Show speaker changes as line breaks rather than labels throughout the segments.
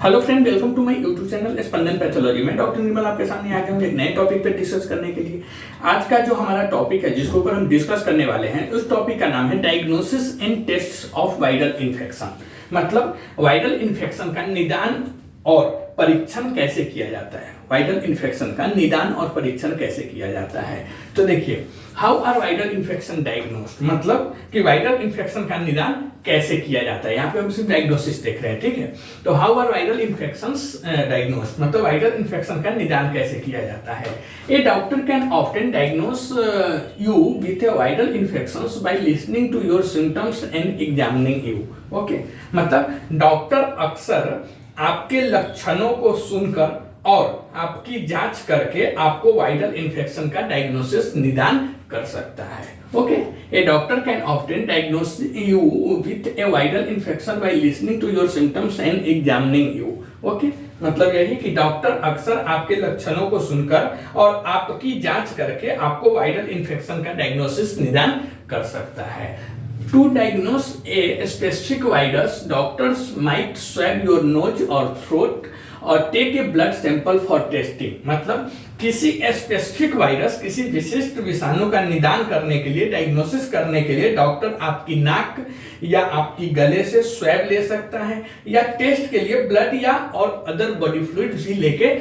Hello friend, welcome to my YouTube channel Spandan pathology में। Doctor Nirmal आपके सामने आ गए हैं एक नए टॉपिक पे डिस्कस करने के लिए। आज का जो हमारा टॉपिक है जिसके ऊपर हम डिस्कस करने वाले हैं, उस टॉपिक का नाम है diagnosis and test of viral infection. मतलब वायरल इन्फेक्शन का निदान और परीक्षण कैसे किया जाता है। वायरल इन्फेक्शन का निदान और परीक्षण कैसे किया जाता है। तो देखिए, how are viral infection diagnosed, मतलब कि वायरल इन्फेक्शन का निदान कैसे किया जाता है। यहाँ पे हम सिर्फ डायग्नोसिस देख रहे हैं, ठीक है। तो how are viral infections diagnosed, मतलब वायरल इन्फेक्शन का निदान कैसे किया जाता है। A doctor can often diagnose you with a viral infections by listening to your symptoms and examining you. Okay, मतलब डॉक्टर अक्सर आपके लक्षणों को सुनकर और आपकी जांच करके आपको वायरल इन्फेक्शन का डायग्नोसिस निदान कर सकता है। Okay, a doctor can often diagnose you with a viral infection by listening to your symptoms and examining you. Okay, मतलब यही कि डॉक्टर अक्सर आपके लक्षणों को सुनकर और आपकी जांच करके आपको वायरल इन्फेक्शन का डायग्नोसिस निदान कर सकता है। To diagnose a specific virus, doctors might swab your nose or throat और take a blood sample for testing। मतलब किसी स्पेसिफिक वायरस, किसी विशिष्ट विषाणु का निदान करने के लिए, डायग्नोसिस करने के लिए डॉक्टर आपकी नाक या आपकी गले से स्वैब ले सकता है, या टेस्ट के लिए ब्लड या और अदर बॉडी फ्लूइड भी लेके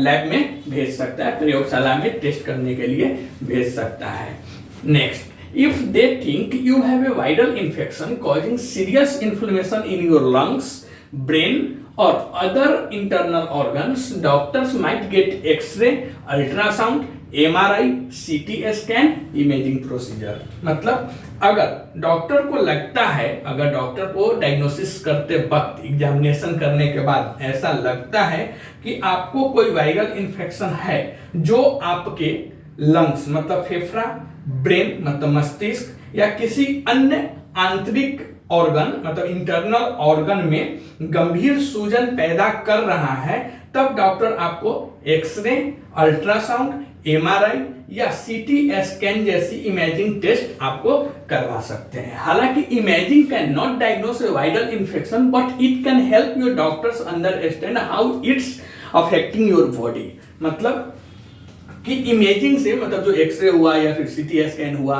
लैब में भेज सकता है, प्रयोगशाला में टेस्ट करने के लिए भेज सकता है। Next, if they think you have a viral infection causing serious inflammation in your lungs, brain or other internal organs, doctors might get X-ray, ultrasound, MRI, CT scan, imaging procedure। मतलब अगर doctor को लगता है, अगर doctor को diagnosis करते वक्त, examination करने के बाद ऐसा लगता है कि आपको कोई वायरल इन्फेक्शन है जो आपके लंग्स मतलब फेफड़ा, ब्रेन मतलब मस्तिष्क या किसी अन्य आंतरिक ऑर्गन मतलब इंटरनल ऑर्गन में गंभीर सूजन पैदा कर रहा है, तब डॉक्टर आपको एक्सरे, अल्ट्रासाउंड, एमआरआई या सीटी स्कैन जैसी इमेजिंग टेस्ट आपको करवा सकते हैं। हालांकि imaging can not diagnose A viral infection but it can help your doctors understand how it's affecting your body. मतलब कि इमेजिंग से, मतलब जो एक्सरे हुआ या फिर सीटी स्कैन हुआ,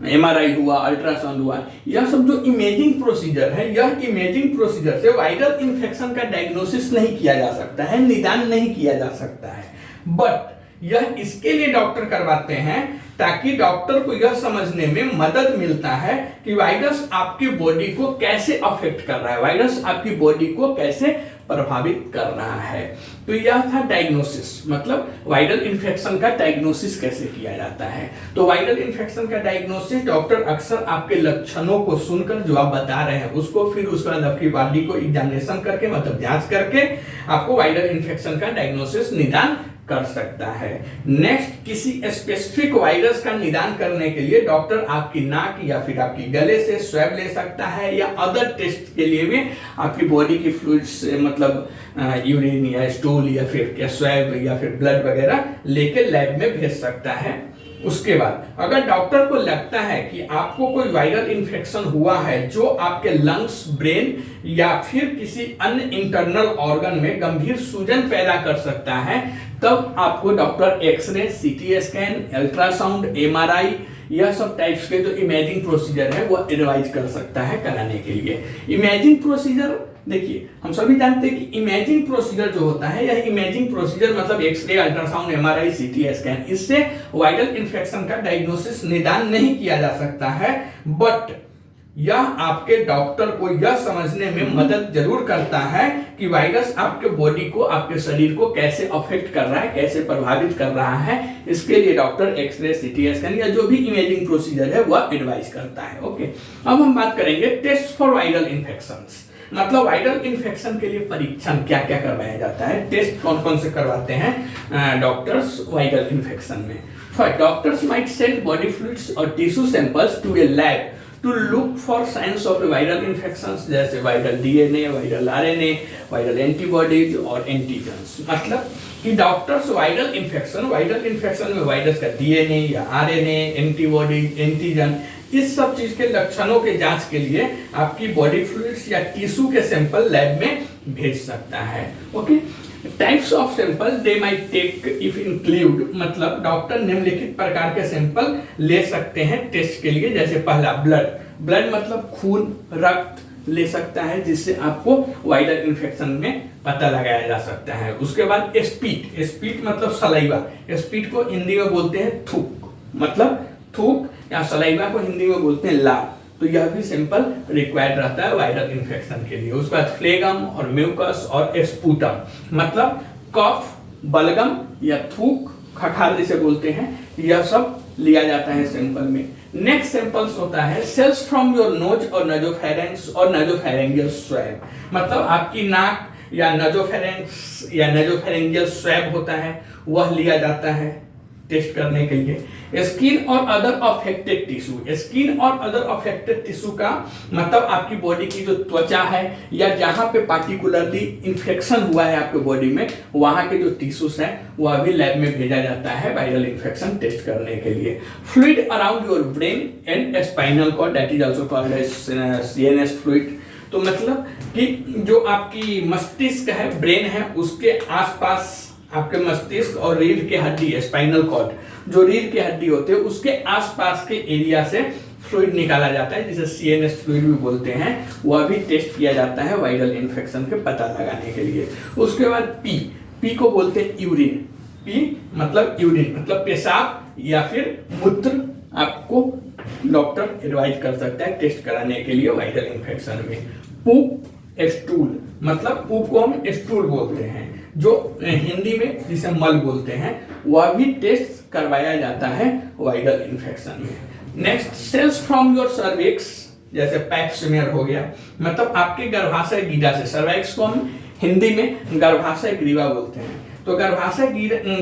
एमआरआई हुआ, अल्ट्रासाउंड हुआ, यह सब जो इमेजिंग प्रोसीजर है, यह इमेजिंग प्रोसीजर से वायरल इन्फेक्शन का डायग्नोसिस नहीं किया जा सकता है, निदान नहीं किया जा सकता है। बट यह इसके लिए डॉक्टर करवाते हैं ताकि डॉक्टर को यह समझने में मदद मिलता है कि वायरस आपकी बॉडी को कैसे अफेक्ट कर रहा है, वायरस आपकी बॉडी को कैसे प्रभावित कर रहा है। तो यह था डायग्नोसिस, मतलब वायरल इन्फेक्शन का डायग्नोसिस कैसे किया जाता है। तो वायरल इन्फेक्शन का डायग्नोसिस डॉक्टर अक्सर आपके लक्षणों को सुनकर, जो आप बता रहे हैं उसको, फिर उसके बाद आपकी बॉडी को एग्जामिनेशन करके मतलब जांच करके आपको वायरल इन्फेक्शन का डायग्नोसिस निदान कर सकता है। नेक्स्ट, किसी स्पेसिफिक वायरस का निदान करने के लिए डॉक्टर आपकी नाक या फिर आपकी गले से स्वैब ले सकता है, या अदर टेस्ट के लिए भी आपकी बॉडी की फ्लूइड्स मतलब यूरिन या स्टूल या फिर क्या स्वैब या फिर ब्लड वगैरह लेके लैब में भेज सकता है। उसके बाद अगर डॉक्टर को लगता है कि आपको कोई वायरल इन्फेक्शन हुआ है जो आपके लंग्स, ब्रेन या फिर किसी अन्य इंटरनल ऑर्गन में गंभीर सूजन पैदा कर सकता है, तब आपको doctor X-ray, CT scan, ultrasound, MRI यह सब टाइप्स के जो इमेजिंग प्रोसीजर है वो एडवाइज कर सकता है कराने के लिए। इमेजिंग प्रोसीजर, देखिए हम सभी जानते हैं कि इमेजिंग प्रोसीजर जो होता है, यह इमेजिंग प्रोसीजर मतलब X-ray, ultrasound, MRI, CT scan, इससे वायरल इन्फेक्शन का डायग्नोसिस निदान नहीं किया जा सकता है, बट यह आपके डॉक्टर को यह समझने में मदद जरूर करता है कि वायरस आपके बॉडी को, आपके शरीर को कैसे अफेक्ट कर रहा है, कैसे प्रभावित कर रहा है। इसके लिए डॉक्टर एक्सरे, सीटी स्कैन या जो भी इमेजिंग प्रोसीजर है वह एडवाइस करता है। ओके, अब हम बात करेंगे टेस्ट फॉर वायरल इन्फेक्शंस, मतलब वायरल इन्फेक्शन के लिए परीक्षण क्या क्या करवाया जाता है, टेस्ट कौन कौन से करवाते हैं डॉक्टर्स वायरल इन्फेक्शन में। First, doctors might send body fluids और tissue samples to a lab to look for science of viral infections, जैसे viral DNA, viral RNA, viral antibodies और एंटीजन्स। मतलब कि डॉक्टर्स वायरल इन्फेक्शन में virus का DNA या RNA, antibodies, antigen, इस सब चीज के लक्षणों के जांच के लिए आपकी बॉडी फ्लूइड्स या टिश्यू के सैंपल लैब में भेज सकता है। ओके, types of sample they might take if include, मतलब डॉक्टर निम्नलिखित प्रकार के सैंपल ले सकते हैं टेस्ट के लिए। जैसे पहला ब्लड, ब्लड मतलब खून, रक्त ले सकता है, जिससे आपको वायरल इन्फेक्शन में पता लगाया जा सकता है। उसके बाद स्पीट, स्पीट मतलब सलाइवा, स्पीट को हिंदी में बोलते हैं थूक, मतलब थूक, या सलाइवा को हिंदी में बोलते हैं लार। तो यह भी सैंपल रिक्वायर्ड रहता है वायरल इन्फेक्शन के लिए। उसके बाद फ्लेगम और म्यूकस और स्पूटम, मतलब कफ, बलगम या थूक, खखार जिसे बोलते हैं, यह सब लिया जाता है सैंपल में। नेक्स्ट सैंपल्स होता है सेल्स फ्रॉम योर नोज और नासोफेरेंक्स और नासोफेरेंजियल स्वैब, मतलब आपकी नाक या नासोफेरेंक्स या नासोफेरेंजियल स्वैब होता है, वह लिया जाता है टेस्ट करने के लिए। स्किन और अदर अफेक्टेड टिश्यू, स्किन और अदर अफेक्टेड टिश्यू का मतलब आपकी बॉडी की जो त्वचा है या जहां पे पार्टिकुलरली इन्फेक्शन हुआ है आपके बॉडी में, वहां के जो टिश्यूज हैं वह भी लैब में भेजा जाता है वायरल इन्फेक्शन टेस्ट करने के लिए। Fluid around your brain and spinal cord, that is also called as CNS fluid. तो मतलब कि जो आपकी मस्तिष्क है, ब्रेन है, उसके आसपास आपके मस्तिष्क और रीढ़ की हड्डी, स्पाइनल कॉर्ड, जो रीढ़ की हड्डी होते हैं उसके आसपास के एरिया से फ्लूइड निकाला जाता है, जिसे सीएनएस फ्लूइड भी बोलते हैं, वह भी टेस्ट किया जाता है वायरल इन्फेक्शन के पता लगाने के लिए। उसके बाद पी, पी को बोलते हैं यूरिन, पी मतलब यूरिन मतलब पेशाब या फिर मूत्र, आपको डॉक्टर एडवाइज कर सकता है टेस्ट कराने के लिए वायरल इन्फेक्शन में। पूप, स्टूल, मतलब पूप को हम स्टूल बोलते हैं, जो हिंदी में जिसे मल बोलते हैं, वह भी टेस्ट करवाया जाता है वायरल इन्फेक्शन में। Next cells from your cervix, जैसे पैप स्मीयर हो गया, मतलब आपके गर्भाशय गिरा से, सर्वाइक्स को हम हिंदी में गर्भाशय ग्रीवा बोलते हैं, तो गर्भाशय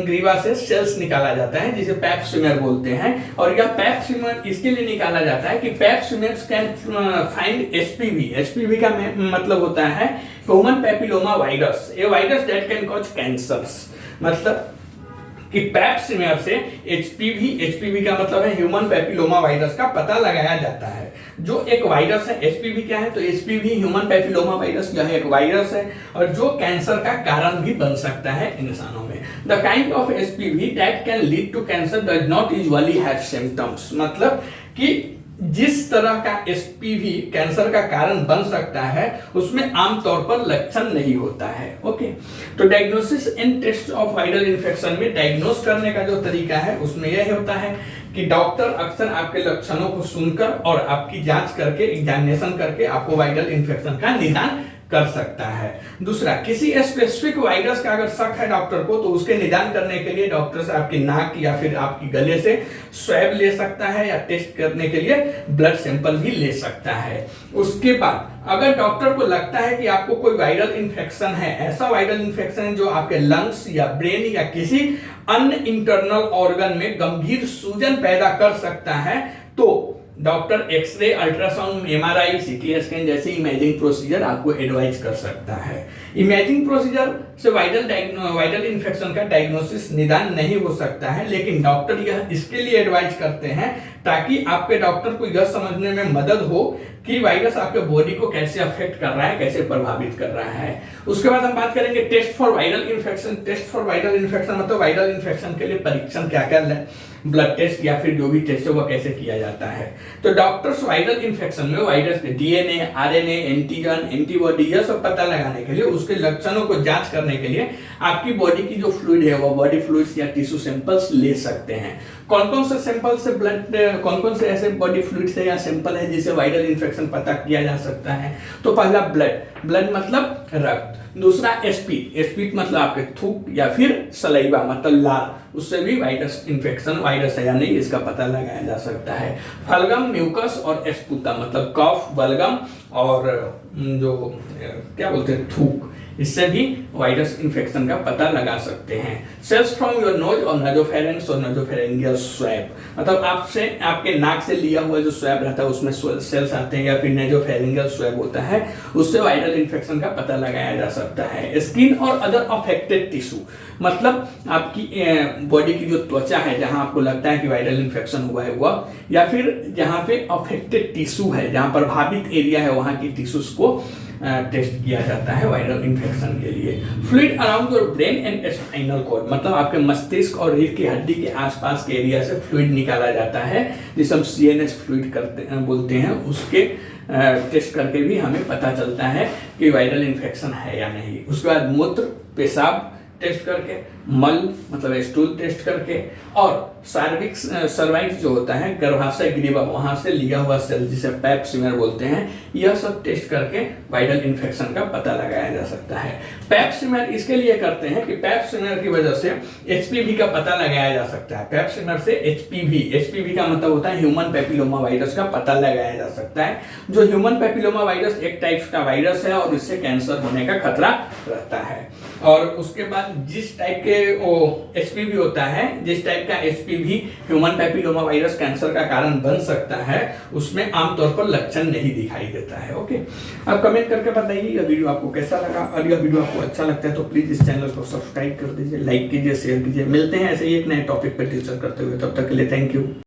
ग्रीवा से सेल्स निकाला जाता है जिसे पैप स्मीयर बोलते हैं। और यह पैप स्मीयर इसके लिए निकाला जाता है कि pap smears can find HPV, HPV का मतलब होता है human papilloma virus, a virus that can cause cancers, मतलब कि पैप स्मीयर से एचपीवी, एचपीवी का मतलब है ह्यूमन पैपिलोमा वायरस का पता लगाया जाता है। जो एक वायरस है, एचपीवी क्या है, तो एचपीवी ह्यूमन पैपिलोमा वायरस यह एक वायरस है और जो कैंसर का कारण भी बन सकता है इंसानों में। The kind of HPV that can lead to cancer does not usually have symptoms, मतलब कि जिस तरह का एचपीवी कैंसर का कारण बन सकता है उसमें आमतौर पर लक्षण नहीं होता है। ओके, तो diagnosis and test of viral infection में डायग्नोस करने का जो तरीका है उसमें यह होता है कि डॉक्टर अक्सर आपके लक्षणों को सुनकर और आपकी जांच करके, एग्जामिनेशन करके आपको वायरल इन्फेक्शन का निदान कर सकता है। दूसरा, किसी स्पेसिफिक वायरस का अगर शक है डॉक्टर को, तो उसके निदान करने के लिए डॉक्टर से आपकी नाक या फिर आपकी गले से स्वैब ले सकता है या टेस्ट करने के लिए ब्लड सैंपल भी ले सकता है। उसके बाद अगर डॉक्टर को लगता है कि आपको कोई वायरल इन्फेक्शन है, ऐसा वायरल इन्फेक्शन है जो आपके लंग्स या ब्रेन या किसी अन्य इंटरनल ऑर्गन में गंभीर सूजन पैदा कर सकता है, तो doctor x-ray, ultrasound, MRI, CT scan जैसे इमेजिंग प्रोसीजर आपको एडवाइज कर सकता है। इमेजिंग प्रोसीजर से वायरल इन्फेक्शन का डायग्नोसिस निदान नहीं हो सकता है, लेकिन डॉक्टर यह इसके लिए एडवाइज करते हैं ताकि आपके डॉक्टर को यह समझने में मदद हो कि वायरस आपके बॉडी को कैसे अफेक्ट कर रहा है, कैसे प्रभावित कर रहा है। उसके बाद हम बात करेंगे test for viral infection. Test for viral infection मतलब वायरल इन्फेक्शन के लिए परीक्षण क्या क्या है, ब्लड टेस्ट या फिर जो भी टेस्ट है वह कैसे किया जाता है। तो डॉक्टर्स वायरल इन्फेक्शन में वायरस के डीएनए, आरएनए, एंटीजन, एंटीबॉडी यह सब पता लगाने के लिए, उसके लक्षणों को जांच करने के लिए आपकी बॉडी की जो फ्लूइड है वह बॉडी फ्लूइड्स या टिश्यू सैंपल्स ले सकते हैं। कौन कौन से सैंपल से ब्लड, कौन कौन से ऐसे बॉडी फ्लूइड्स है या सैंपल है जिसे वायरल इन्फेक्शन पता किया जा सकता है? तो पहला ब्लड, ब्लड मतलब रक्त। दूसरा स्पीट, स्पीट मतलब आपके थूक या फिर सलाइवा मतलब लार, उससे भी वायरस इन्फेक्शन, वायरस है या नहीं इसका पता लगाया जा सकता है। फलगम, म्यूकस और स्पूतम मतलब कफ, बलगम और जो क्या बोलते हैं थूक, इससे भी वायरस इन्फेक्शन का पता लगा सकते हैं। सेल्स फ्रॉम योर नोज और नासोफेरेंक्स और नासोफेरेंजियल स्वैब मतलब आपसे, आपके नाक से लिया हुआ जो स्वैब रहता है उसमें सेल्स आते हैं या फिर नासोफेरेंजियल स्वैब होता है, उससे वायरल इन्फेक्शन का पता लगाया जा सकता है। स्किन और अदर अफेक्टेड टिश्यू मतलब आपकी बॉडी की जो त्वचा है जहां आपको लगता है कि वायरल इन्फेक्शन हुआ है वह, या फिर जहां पे अफेक्टेड टिश्यू है, जहां प्रभावित एरिया है वहां की टिश्यूज को टेस्ट किया जाता है वायरल इन्फेक्शन के लिए। Fluid around your brain and spinal cord, मतलब आपके मस्तिष्क और रीढ़ की हड्डी के आसपास के एरिया से फ्लूइड निकाला जाता है, जिसे हम CNS फ्लूइड बोलते हैं। उसके टेस्ट करके भी हमें पता चलता है कि वायरल इन्फेक्शन है या नहीं। उसके बाद मूत्र, पेशाब टेस्ट करके, मल मतलब स्टूल टेस्ट करके, और सर्वाइक्स जो होता है गर्भाशय ग्रीवा, वहां से लिया हुआ सेल जिसे पैप स्मीयर बोलते हैं, यह सब टेस्ट करके वायरल इन्फेक्शन का पता लगाया जा सकता है। पैप स्मीयर इसके लिए करते हैं कि पैप स्मीयर की वजह से HPV का पता लगाया जा सकता है। पैप स्मीयर से HPV का मतलब होता है ह्यूमन पैपिलोमा वायरस का पता लगाया जा सकता है। जो ह्यूमन पैपिलोमा वायरस एक टाइप का वायरस है और इससे कैंसर होने का खतरा रहता है। और उसके बाद जिस टाइप के HPV होता है, जिस टाइप का HPV human papilloma virus cancer का कारण बन सकता है, उसमें आमतौर पर लक्षण नहीं दिखाई देता है। ओके, अब कमेंट करके बताइए यह वीडियो आपको कैसा लगा। और यह वीडियो आपको अच्छा लगता है तो प्लीज इस चैनल को सब्सक्राइब कर दीजिए, लाइक कीजिए, शेयर कीजिए। मिलते हैं ऐसे ही एक नए टॉपिक पर डिस्कस करते हुए, तब तक के लिए थैंक यू।